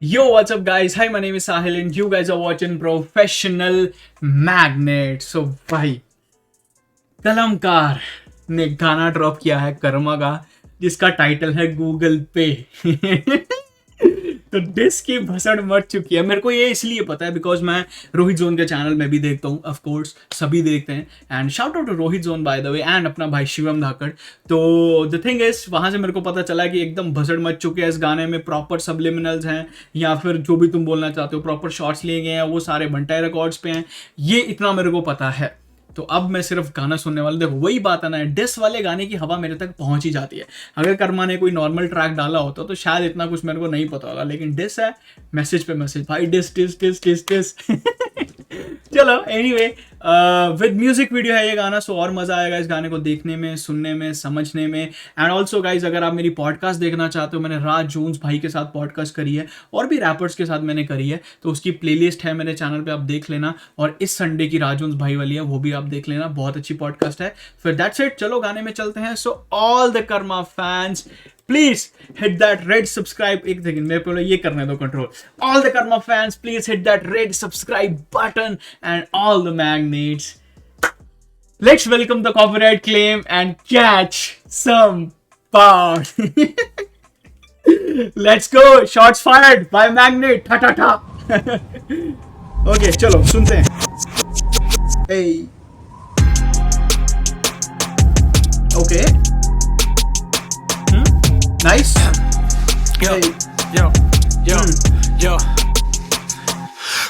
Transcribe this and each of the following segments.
Yo, what's up, guys? Hi, my name is Sahil, and you guys are watching Professional Magnet. So, भाई कलमकार ने गाना drop किया है कर्मा का, जिसका टाइटल है गूगल पे। तो डिस की भसड़ मच चुकी है। मेरे को ये इसलिए पता है बिकॉज मैं रोहित जोन के चैनल में भी देखता हूँ, ऑफ कोर्स सभी देखते हैं। And shout out to Rohit जोन बाय द वे, एंड अपना भाई शिवम धाकड़। तो द थिंग इज, वहां से मेरे को पता चला कि एकदम भसड़ मच चुके हैं इस गाने में। प्रॉपर सबलिमिनल्स हैं, या फिर जो भी तुम बोलना चाहते हो, प्रॉपर शॉट्स लिए गए हैं, वो सारे बंटाई रिकॉर्ड्स पे हैं। ये इतना मेरे को पता है। तो अब मैं सिर्फ गाना सुनने वाला। देखो, वही बात है ना, डिस वाले गाने की हवा मेरे तक पहुंच ही जाती है। अगर कर्मा ने कोई नॉर्मल ट्रैक डाला होता तो शायद इतना कुछ मेरे को नहीं पता होगा, लेकिन डिस है, मैसेज पे मैसेज, भाई diss diss diss diss diss. चलो, एनीवे, विद म्यूजिक वीडियो है ये गाना, सो और मजा आएगा इस गाने को देखने में, सुनने में, समझने में। एंड ऑल्सो गाइज, अगर आप मेरी पॉडकास्ट देखना चाहते हो, मैंने राज जोन्स भाई के साथ पॉडकास्ट करी है, और भी रैपर्स के साथ मैंने करी है, तो उसकी प्लेलिस्ट है मेरे चैनल पे, आप देख लेना। और इस संडे की राज जोन्स भाई वाली है, वो भी आप देख लेना, बहुत अच्छी पॉडकास्ट है। फिर दैट्स इट, चलो गाने में चलते हैं। So all the Karma fans, please hit that red subscribe. एक सेकंड, मेरे को ये करने दो control. All the Karma fans, please hit that red subscribe button, and all the magnets, let's welcome the copyright claim and catch some power. Let's go, shots fired by Magnet, ta ta ta. Okay, चलो सुनते हैं। Hey. Okay. Nice. Yo, Hey. yo, yo, yo.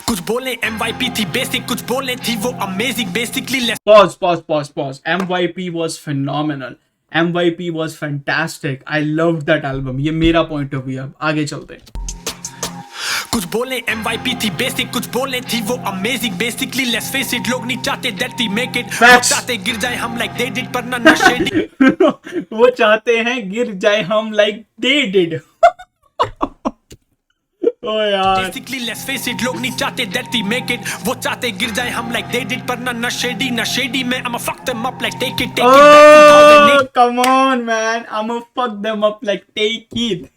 कुछ बोले MYP थी basic, कुछ बोले थी वो amazing. Basically Pause. MYP was phenomenal. MYP was fantastic. I loved that album. ये मेरा पॉइंट ऑफ व्यू है। आगे चलते हैं। कुछ बोले MYP थी बेसिक, कुछ बोले थी वो amazing. Basically let's face it, लोग नहीं चाहते दैट वी मेक इट, वो चाहते गिर जाए हम लाइक दे डिड, पर ना नशेड़ी। वो चाहते हैं गिर जाए हम लाइक दे डिड। ओ यार, बेसिकली लेट्स फेस इट, लोग नहीं चाहते दैट वी मेक इट, वो चाहते गिर जाए हम लाइक दे डिड, पर ना नशेड़ी में I'm a fuck them up like take it back oh 2008। come on man, I'm a fuck them up like take it।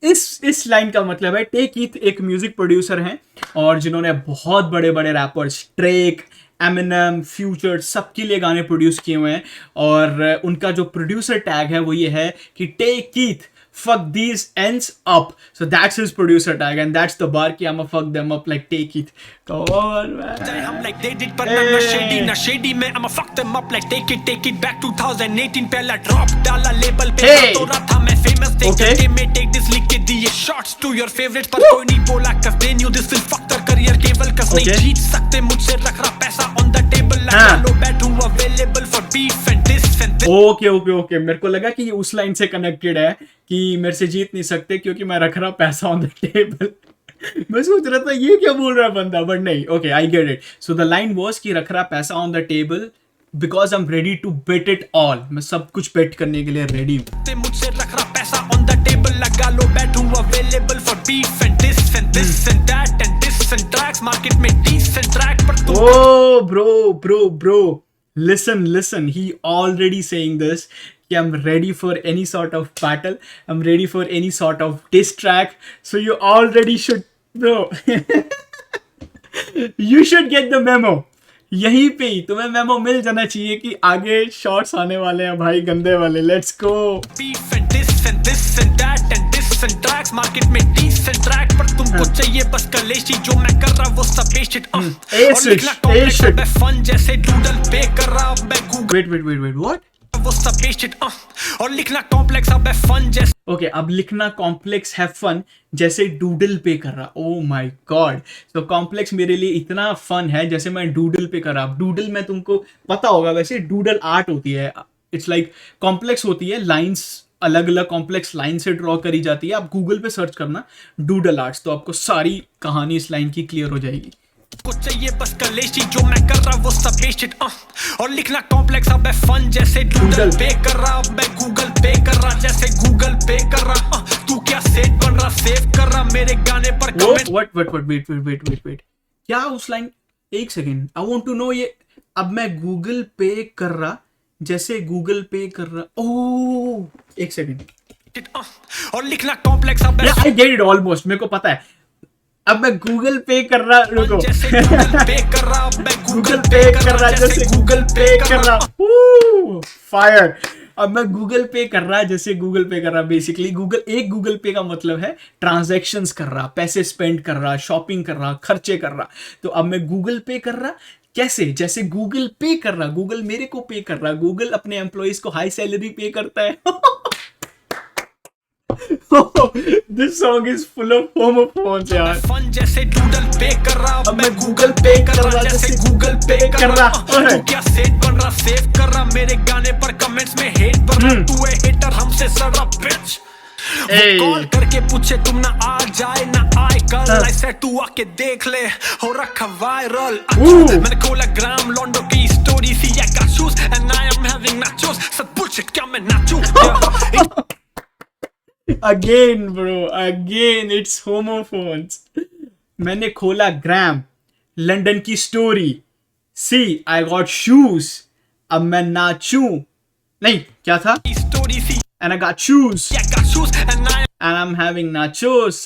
इस लाइन का मतलब है, टेक इट एक म्यूजिक प्रोड्यूसर हैं, और जिन्होंने बहुत बड़े बड़े रैपर्स, ट्रेक, एमिनेम, फ्यूचर, सबके लिए गाने प्रोड्यूस किए हुए हैं। और उनका जो प्रोड्यूसर टैग है वो ये है कि take it, fuck these ends up. So that's his producer tag, and that's the bar ki I'ma fuck them up like take it. Come on man. हम like they did, पर नशेड़ी में I'm a fuck them up like take it back 2018। पहला drop डाला label पे, तो रहा था मैं फेमस, देख के मैं टेक दिस लिख के दिए शॉट्स टू योर फेवरेट, पर कोई नहीं बोला cause they knew this will fuck their career केवल cause नहीं जीत सकते मुझसे, रख रहा पैसा on the table, लगा लो बैठूं available for beef and this and this। Okay, मेरे को लगा कि ये उस लाइन से कनेक्टेड है कि मेरे से जीत नहीं सकते क्योंकि मैं रख रहा पैसा ऑन द टेबल। मैं सोच रहा था ये क्या बोल रहा है बंदा, बट नहीं। Okay, I get it. So the line was कि रख रहा पैसा on the table because I am ready to bet it all. मैं सब कुछ बेट करने के लिए रेडी हूँ। मुझसे रख रहा पैसा ऑन द टेबल, लगा लो बैठूं available for beef and this and this and that and this and tracks, market में decent track पर तुम। Oh, bro. Listen. He already saying this. I'm ready for any sort of battle. I'm ready for any sort of diss track. So you already should, bro. You should get the memo. यहीं पे ही तुम्हें memo मिल जाना चाहिए कि आगे shots आने वाले हैं भाई, गंदे वाले। Let's go. Beef and this and this and that and this and tracks, market में decent track, पर तुमको चाहिए बस कलेशी, जो मैं कर रहा वो सब बेशट। और लिखना कॉम्प्लेक्स है फन जैसे डूडल पे कर रहा मैं गूगल। Wait, what? वो सब बेशट। और लिखना कॉम्प्लेक्स अब फन जैसे। ओके, अब लिखना कॉम्प्लेक्स है फन जैसे डूडल पे कर रहा। Oh my God. तो कॉम्प्लेक्स मेरे लिए इतना फन है जैसे मैं डूडल पे कर रहा। डूडल में तुमको पता होगा, वैसे डूडल आर्ट होती है, इट्स लाइक कॉम्प्लेक्स होती है, लाइंस अलग अलग कॉम्प्लेक्स लाइन से ड्रॉ करी जाती है। आप गूगल पे सर्च करना डूडल आर्ट्स, तो आपको सारी कहानी इस लाइन की क्लियर हो जाएगी। कुछ चाहिए बस कलेशी, जो मैं कर रहा वो सब बेशट। और लिखना कॉम्प्लेक्स अब फन जैसे डूडल पे कर रहा, मैं गूगल पे कर रहा जैसे गूगल पे कर रहा। तू क्या सेट बन रहा, सेव कर रहा मेरे गाने पर कमेंट। वेट, क्या उस लाइन, एक second, I want to know. ये अब मैं गूगल पे कर रहा जैसे गूगल पे कर रहा। ओह, एक सेकेंड, और लिखना कॉम्प्लेक्स अब आई गेट इट ऑलमोस्ट, मेरे को पता है। अब मैं गूगल पे कर रहा, रुको, जैसे गूगल पे कर रहा, अब मैं गूगल पे कर रहा, जैसे गूगल पे कर रहा, फायर। अब मैं गूगल पे कर रहा जैसे गूगल पे कर रहा। बेसिकली गूगल पे का मतलब है ट्रांजैक्शंस कर रहा, पैसे स्पेंड कर रहा, शॉपिंग कर रहा, खर्चे कर रहा। तो अब मैं गूगल पे कर रहा कैसे, जैसे गूगल पे कर रहा, गूगल मेरे को पे कर रहा, गूगल अपने एम्प्लॉइज को हाई सैलरी पे करता है। This song is full of homophones यार। फन जैसे डूडल पे कर रहा, अब मैं गूगल पे कर रहा जैसे गूगल पे कर रहा। तू क्या सेट बन रहा, सेव कर रहा, मेरे गाने पर कमेंट्स में हेट बन रहा, तू है हेटर हमसे सड़ा बिच। कॉल करके पूछे तुम ना आ जाए ना आए कल, ऐसे तू आके देख ले हो रखा वायरल। मैंने खोला ग्राम लॉन्डो की story see, I got shoes and I am having nachos। सब bullshit क्या मैं नाचूं? Again bro, again it's homophones। मैंने खोला ग्राम लंदन की story, see I got shoes, अब मैं नाचूं, नहीं क्या था, story see and I got shoes I got shoes and I and I'm having nachos,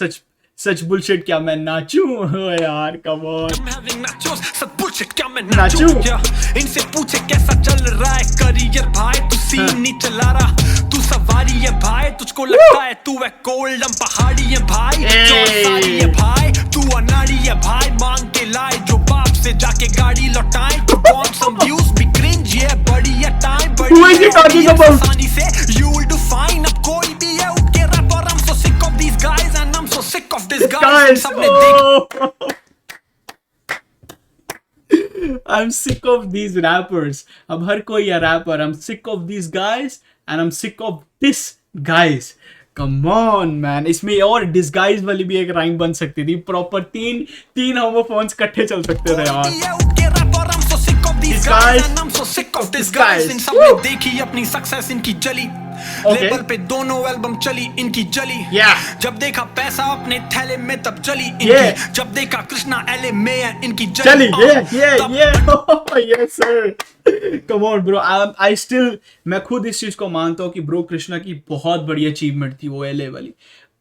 such bullshit, क्या मैं नाचूं? हो यार come on, am having nachos। सब bullshit क्या मैं नाचूं? नाचूं? इनसे पूछे कैसा चल रहा है करियर भाई, तू सीन नहीं चला रहा, तू सवारी है भाई, तुझको लगता है तू है कोल्डम पहाड़ी है भाई, सारी है भाई, तू अनाड़ी है भाई, मांग के लाए जो बाप से जाके गाड़ी लौटाए, तू want some views भी cringe है, बड़ी है टाइम बड़ी Who is he talking about? आसानी से you will do fine। अब कोई भी है उठ के रैप और I'm so sick of these guys and I'm so sick of this guys। guys, सबने देख I'm sick of these rappers। अब हर कोई है wrapper. I'm sick of these guys and I'm sick of this guys। Come on man, इसमें और disguise वाली भी एक राइम बन सकती थी। प्रॉपर तीन homophones इकट्ठे चल सकते थे यार। These guys and I'm so sick of this guys। इन सब ने देखी अपनी सक्सेस इनकी जली, लेवल पे दोनों एल्बम चली इनकी जली। जब देखा पैसा अपने थैले में तब जली इनकी, जब देखा कृष्णा एले में है इनकी जली। Yes sir, come on bro, I still, मैं खुद इस चीज को मानता हूँ कि ब्रो कृष्णा की बहुत बड़ी अचीवमेंट थी वो एले वाली,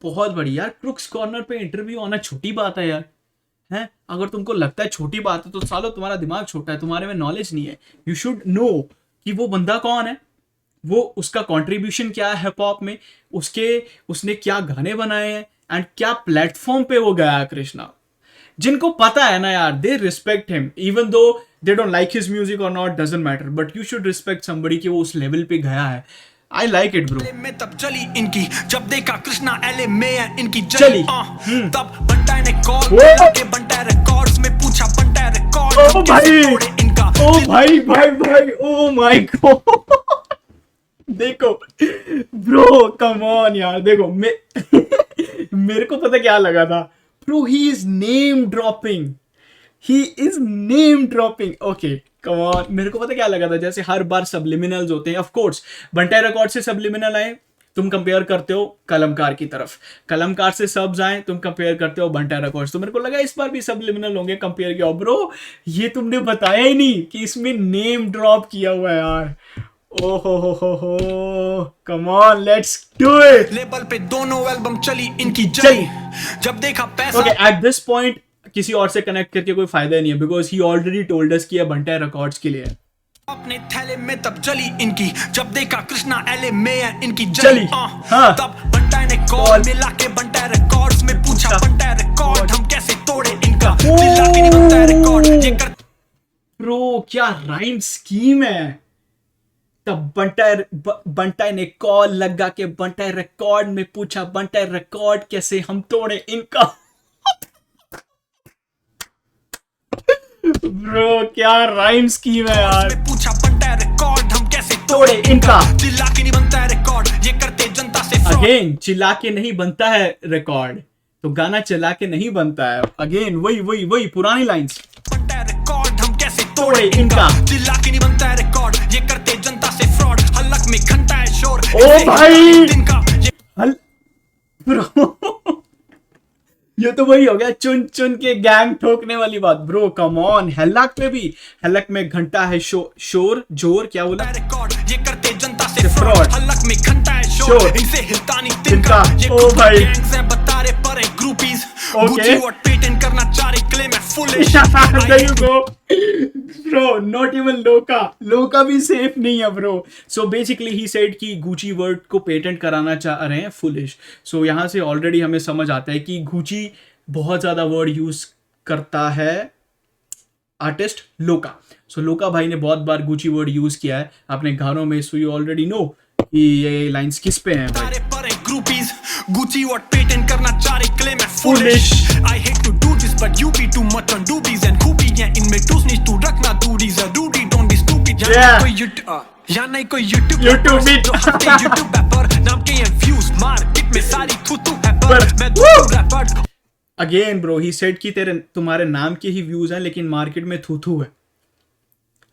बहुत बड़ी यार। क्रुक्स कॉर्नर पे इंटरव्यू आना छोटी बात है यार, हैं? अगर तुमको लगता है छोटी बात है तो सालो तुम्हारा दिमाग छोटा है, तुम्हारे में नॉलेज नहीं है। यू शुड नो कि वो बंदा कौन है, वो उसका कंट्रीब्यूशन क्या है हिप हॉप में, उसने क्या गाने बनाए हैं एंड क्या प्लेटफॉर्म पे वो गया है कृष्णा। जिनको पता है ना यार, they respect him even though they don't like his music और not, doesn't matter, but you should respect somebody कि वो उस लेवल पे गया है। I like it bro। में तब चली इनकी, जब देखा कृष्णा एले में है इनकी चली। तब बंटा ने कॉल करके बंटा रिकॉर्ड्स में पूछा, बंटा रिकॉर्ड ओ भाई, इनका, ओ भाई, ओ माय गॉड। देखो ब्रो कम ऑन यार, देखो मेरे को पता क्या लगा था bro, he is name dropping. Okay come on, मेरे को पता क्या लगा था, जैसे हर बार सबलिमिनल्स होते हैं। ऑफ कोर्स बंटा रिकॉर्ड से सबलिमिनल आए, तुम कंपेयर करते हो कलमकार की तरफ, कलमकार से सब्स आए, तुम कंपेयर करते हो बंटा रिकॉर्ड्स। तो मेरे को लगा इस बार भी सबलिमिनल होंगे, कंपेयर किया। ब्रो ये तुमने बताया ही नहीं कि इसमें नेम ड्रॉप किया हुआ है यार। ओहो हो, come on let's do it. Level पे दोनों एल्बम चली इनकी जली, जब देखा पैसा। ओके एट दिस पॉइंट किसी और से कनेक्ट करके कोई फायदा नहीं है, because he already told us कि ये बंटा रिकॉर्ड्स के लिए है। अपने थैले में तब चली इनकी, जब देखा कृष्णा एले में है इनकी जली। हाँ। तब बंटा ने कॉल मिला के बंटा रिकॉर्ड्स में पूछा, बंटा रिकॉर्ड हम कैसे तोड़े इनका, मिला के नहीं बनता रिकॉर्ड ये कर। ब्रो क्या राइम स्कीम है। तब बंटा ने कॉल लगा के बंटा रिकॉर्ड में पूछा, बंटा रिकॉर्ड कैसे हम तोड़े इनका। ब्रो क्या राइम स्कीम है यार। पूछा बंटा रिकॉर्ड हम कैसे तोड़े इनका, चिल्ला के नहीं बनता है रिकॉर्ड ये करते जनता से फ्रॉड। अगेन चिल्ला के नहीं बनता है रिकॉर्ड, तो गाना चला के नहीं बनता है। अगेन वही पुरानी लाइंस। बंटा रिकॉर्ड हम कैसे तोड़े इनका, चिल्ला के नहीं बनता है रिकॉर्ड ये करते जनता से फ्रॉड। हलक में घंटा है शोर, ओ भाई दिन का ब्रो ये तो वही हो गया चुन चुन के गैंग ठोकने वाली बात। ब्रो कम ऑन, हलक में भी, हलक में घंटा है शोर जोर क्या बोला, रिकॉर्ड ये करते जनता से फ्रॉड। हलक में घंटा है श्योर इनसे हिलता नहीं तिनका। तिनका। ये ओ कुछ भाई। गैंग्स है बता रहे पर है ग्रुपीज। Okay. गुची और पेटेंट करना चाह रहे क्लेम है foolish. There you go. Bro, not even Loka. Loka भी safe नहीं है bro. So basically he said कि Gucci word को पेटेंट कराना चाह रहे हैं foolish. So यहाँ से already हमें समझ आता है कि Gucci बहुत ज़्यादा वर्ड यूज करता है आर्टिस्ट लोका। सो लोका भाई ने बहुत बार गुची वर्ड यूज किया है अपने गानों में। सो यू ऑलरेडी नो कि ये लाइंस किस पे हैं भाई। पर है ग्रुपीज। गुची और पेटेंट करना चाह रहे क्लेम है foolish. I hate to do this but you be too much on डूबीज एंड खूबियां इनमें टूसनी तू रखना दूरी जरूरी डोंट बी स्टूपिड। या नहीं कोई यूट्यूब यूट्यूब पर नाम के व्यूज मार्केट में सारी थूथू है पर मैं rapper. Again bro he said कि तुम्हारे नाम के ही व्यूज हैं लेकिन मार्केट में थूथू है।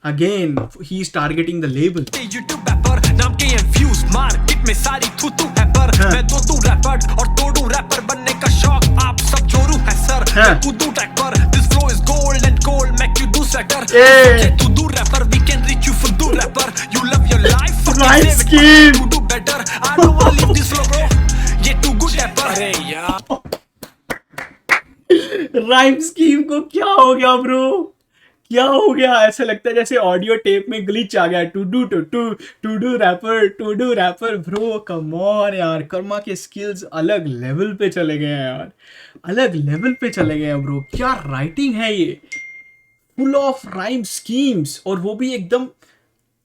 Again he is targeting the label. YouTube पर नाम के व्यूज मार्केट में सारी थूथू है पर मैं तू रैपर और तोड़ू रैपर बनने का शौक आप सब चोरू है सर। मैं कूदू ट्रैक पर this flow is gold and gold मैं क्यों दूं सेटर। तू दूर rapper we can reach you for दूर rapper you love your life right scheme to do better I don't want to leave this flow bro ये too good rapper. अरे यार rhyme scheme को क्या हो गया ब्रो, क्या हो गया? ऐसा लगता है जैसे ऑडियो टेप में ग्लिच आ गया। To do rapper bro come on यार। कर्मा के स्किल्स अलग लेवल पे चले गए हैं यार, अलग लेवल पे चले गए हैं ब्रो। क्या राइटिंग है ये, फुल ऑफ राइम स्कीम्स। और वो भी एकदम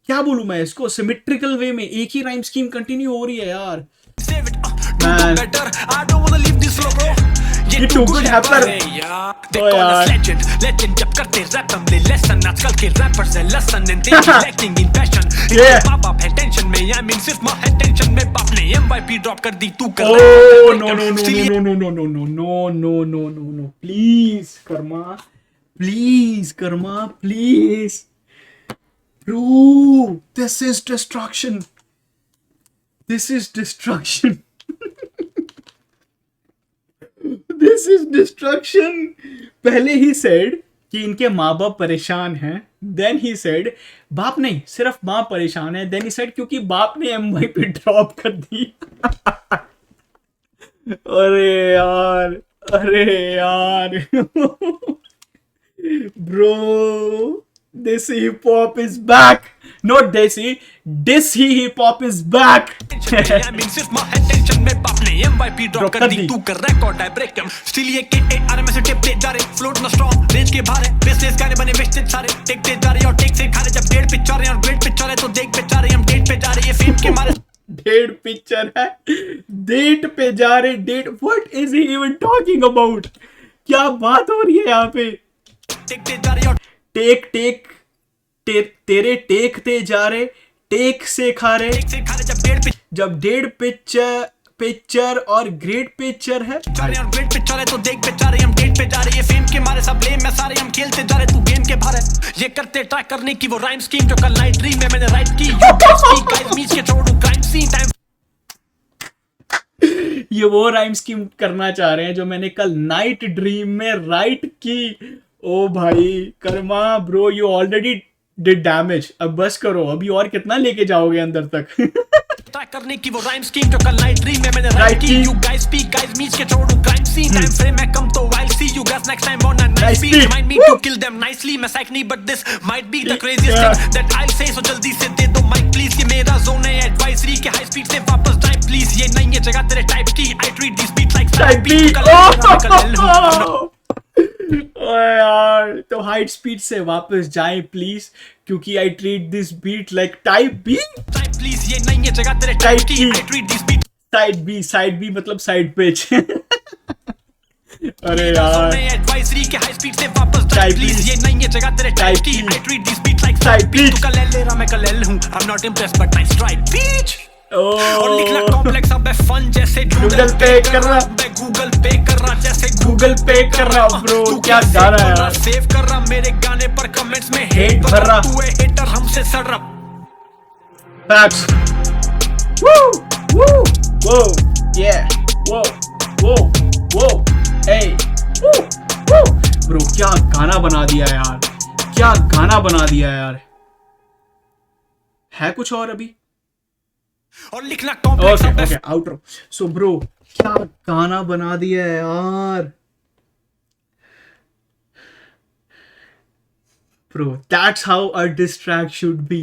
क्या बोलूं मैं इसको, सिमेट्रिकल वे में एक ही राइम स्कीम कंटिन्यू हो रही है यार। ये टू गुड रैपर लेजेंड जब करते रैप हमने लेसन आजकल के रैपर्स है lesson and they lacking in passion. बाप है टेंशन में आई मीन सिर्फ मां है टेंशन में बाप ने एमवाईपी ड्रॉप कर दी तू कर। No please Karma please bro this is destruction this is destruction. पहले ही सेड कि इनके माँ बाप परेशान हैं, देन ही सेड बाप नहीं सिर्फ माँ परेशान है, देन ही सेड क्योंकि बाप ने एमवाई पे ड्रॉप कर दी। अरे यार bro desi hip hop is back, not desi डिसी hip hop is back. MYP drop कर दी तू कर record I break them still ये के आरएमएस टेप पे जा रहे फ्लोट ना स्ट्रांग रेंज के बाहर है बिजनेस गाने बने वेस्टेड सारे टेक जा रहे और टेक से खा रहे जब डेढ़ पिक्चर रहे और ग्रेट पिक्चर है तो देख पे जा रहे हम डेट पे जा रहे ये फेम के मारे। डेढ़ पिक्चर है डेट पे जा रहे date what is he even talking about? क्या बात हो रही है यहाँ पे? टेक जा रहे और टेक तेरे टेक ते जा रहे टेक से खा रहे जब डेढ़ पिक्चर और ग्रेट पिक्चर है और ग्रेट पिक्चर है तो देख पे जा रहे हम डेट पे जा रहे ये फेम के मारे सब ब्लेम में सारे हम खेलते जा रहे तू गेम के बाहर है ये करते ट्राई करने की वो राइम स्कीम जो कल नाइट ड्रीम में मैंने राइट की यू गाइस स्पीक गाइस मीच के छोड़ू क्राइम सीन टाइम। ये वो राइम स्कीम करना चाह रहे हैं जो मैंने कल नाइट ड्रीम में राइट की। ओ भाई Karma bro you already did damage, अब बस करो, अभी और कितना लेके जाओगे अंदर तक? ट्राई करने की वो राइम स्कीम जो कल नाइट ड्रीम में मैंने राइट की यू गाइस स्पीक गाइस मीच के छोड़ू क्राइम सीन टाइम फ्रेम में कम तो I see you guys next time on a nice beat remind me to kill them nicely मैं साइक नहीं but this might be the craziest thing that I say so जल्दी से दे दो mic please ये मेरा जोन है advisory के high speed से वापस ड्राइव प्लीज ये नहीं है जगह तेरे टाइप की I treat this beat like side beat यार तो हाई स्पीड से वापस जाए प्लीज क्योंकि I treat this beat like type B please ये नहीं है जगह तेरे टाइप की I treat this beat side B मतलब साइड पिच। अरे यार एडवाइजरी के हाई स्पीड से वापस ड्राइव प्लीज ये नहीं है जगह तेरे टाइप की I treat this beat like side beat तू कल ले रहा मैं कल हूं I am not impressed but nice try bitch. और लिखना कॉम्प्लेक्स अब है फन जैसे गूगल पे कर रहा मैं गूगल पे कर रहा जैसे गूगल पे कर रहा ब्रो क्या गा रहा है यार? सेव कर रहा मेरे गाने पर कमेंट्स में हेट भर रहा तू है हेटर हमसे सड़ रहा फैक्ट्स वो yeah वो hey ब्रो क्या गाना बना दिया यार, क्या गाना बना दिया यार। है कुछ और अभी और लिखना complex okay okay outro. So bro क्या गाना बना दिया है यार. Bro that's how a diss track should be.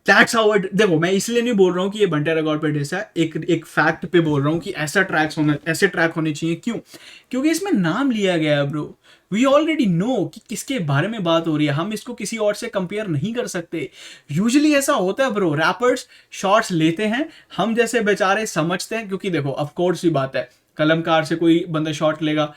That's how it. देखो मैं इसलिए नहीं बोल रहा हूँ कि ये बंटे रिकॉर्ड पे डिस है, एक फैक्ट पे बोल रहा हूँ कि ऐसे ट्रैक होने चाहिए. क्यों? क्योंकि इसमें नाम लिया गया है ब्रो. वी ऑलरेडी नो कि किसके बारे में बात हो रही है. हम इसको किसी और से कंपेयर नहीं कर सकते. यूजुअली ऐसा होता है ब्रो, रैपर्स शॉर्ट्स लेते हैं, हम जैसे बेचारे समझते हैं. क्योंकि देखो ऑफ कोर्स ही बात है, कलमकार से कोई बंदा शॉर्ट लेगा,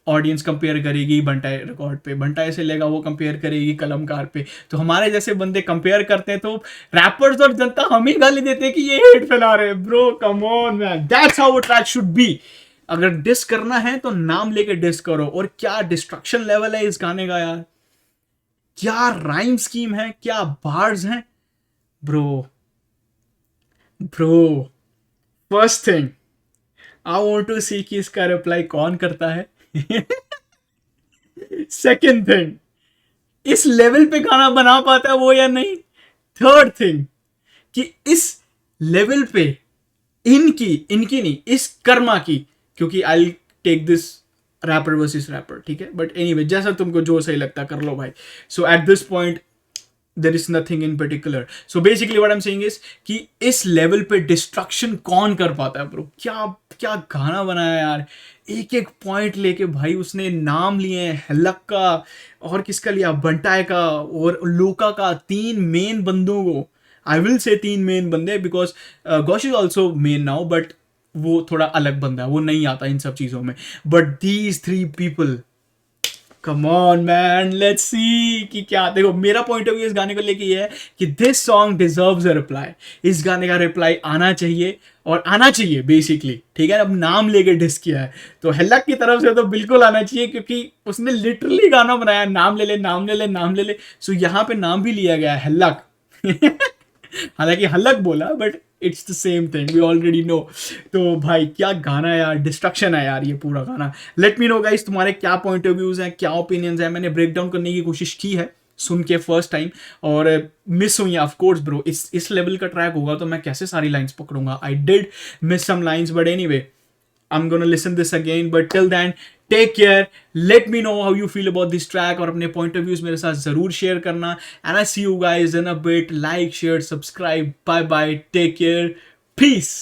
ऑडियंस कंपेयर करेगी बंटा रिकॉर्ड पे, बंटा ऐसे लेगा वो कंपेयर करेगी कलमकार पे. तो हमारे जैसे बंदे कंपेयर करते हैं, तो रैपर्स और जनता हमें गाली देते हैं कि ये हेट फैला रहे. Bro come on man, that's how a track should be. अगर डिस करना है तो नाम लेके डिस करो. और क्या डिस्ट्रक्शन लेवल है इस गाने का यार. क्या राइम स्कीम है, क्या बार्स हैं bro. Bro first thing I want to see कि इसका रिप्लाई कौन करता है. सेकेंड थिंग, इस लेवल पे गाना बना पाता है वो या नहीं. थर्ड थिंग, कि इस लेवल पे इनकी नहीं, इस कर्मा की. क्योंकि I take this rapper versus rapper, ठीक है. बट एनीवे जैसा तुमको जो सही लगता कर लो भाई. So at this point there is nothing in particular. So basically what I'm saying is कि इस लेवल पे डिस्ट्रक्शन कौन कर पाता है ब्रो. क्या क्या गाना बनाया यार. एक एक पॉइंट लेके भाई उसने नाम लिए हैं, हलक का और किसका लिया, बंटाए का और लोका का. 3 मेन बंदों को, आई विल से 3 मेन बंदे, because gosh is also main now, but वो थोड़ा अलग बंदा है, वो नहीं आता इन सब चीज़ों में. But these 3 people, come on man, let's see कि क्या. देखो मेरा पॉइंट ऑफ व्यू इस गाने को लेके ये है कि this song deserves a reply. इस गाने का रिप्लाई आना चाहिए, और आना चाहिए बेसिकली, ठीक है. अब नाम लेके डिस किया है तो हल्लक की तरफ से तो बिल्कुल आना चाहिए, क्योंकि उसने लिटरली गाना बनाया, नाम ले ले नाम ले ले नाम ले ले. सो यहाँ पे नाम भी लिया गया है हल्लक. हालांकि हल्लक बोला, but it's the same thing, we already know. तो भाई क्या गाना है यार, डिस्ट्रक्शन है यार ये पूरा गाना. लेट मी नो गाइस तुम्हारे क्या पॉइंट ऑफ व्यूज हैं, क्या ओपिनियंस हैं. मैंने ब्रेक डाउन करने की कोशिश की है सुन के फर्स्ट टाइम, और मिस हुई ऑफ कोर्स ब्रो. इस लेवल का ट्रैक होगा तो मैं कैसे सारी लाइंस पकड़ूंगा. I did miss some lines, but anyway I'm gonna listen this again. But till then, take care. Let me know how you feel about this track, और अपने point of views मेरे साथ जरूर share करना. And I see you guys in a bit. Like, share, subscribe. Bye bye. Take care. Peace.